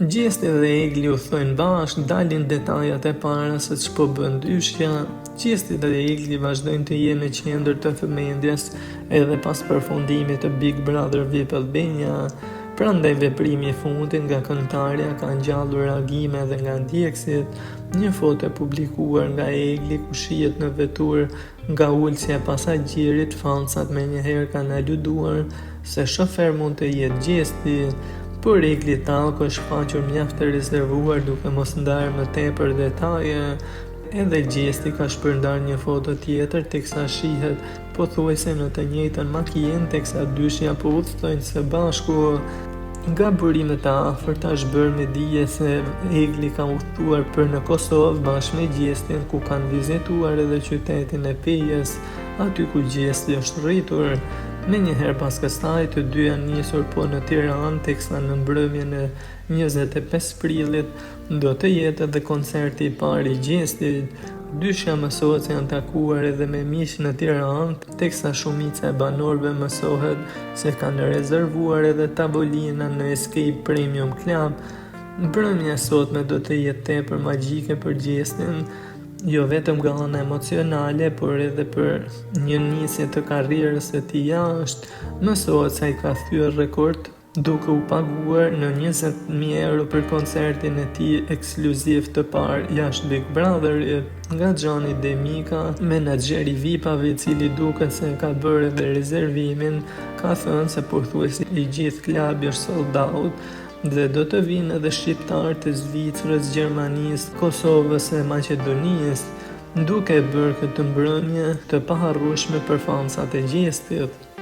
Gjesti dhe Egli u thojnë bashkë, dalin detajat e para se ç'po bën dyshja. Gjesti dhe Egli vazhdojnë të jenë në qendër të vëmendjes edhe pas përfundimit të Big Brother VIP Albania. Prandaj veprimi i fundit nga këngëtarja ka ngjallur reagime edhe nga ndjekësit. Një foto e publikuar nga Egli ku shihet në vetur nga ulësja e pasagjerit, fansat menjëherë kanë aluduar se shofer mund të jetë Gjesti. Por Egli Talko është shfaqur mjaft të rezervuar duke mos ndarë më tepër detaje. Edhe Gjesti ka shpërndar një foto tjetër teksa shihet pothuajse në të njëjtën makinë teksa dyshja po udhtojnë së bashku. Nga burimet e afërta është bërë me dije se Egli ka udhëtuar për në Kosovë bashkë me Gjestin, ku kanë vizituar edhe qytetin e Pejës, aty ku Gjesti është rritur. Menjëherë pas kësaj të dy janë nisur po në Tiranë, teksa në mbrëmjen e 25 prillit do të jetë edhe koncerti i parë i Gjestit. Dyshja mësohet se janë takuar edhe me miq në Tiranë, teksa shumica e banorëve mësohet se kanë rezervuar edhe tavolina në Escape Premium Club. Mbrëmja e sotme do të jetë tepër magjike për Gjestin, jo vetëm nga ana emocionale, por edhe për një nisje të karrierës së tij jashtë. Mësohet se ai ka thyer rekord duke u paguar në 20.000 euro për koncertin e tij ekskluziv të parë jashtë Big Brotherit. Nga Gjani Demika, menaxheri VIP-ave, i cili duket se ka bërë edhe rezervimin, ka thënë se pothuajse i gjithë klubi është sold out dhe do të vinë edhe shqiptarë të Zvicrës, Gjermanisë, Kosovës e Maqedonisë, duke bërë këtë mbrëmje të paharrueshme për fansat e Gjestit.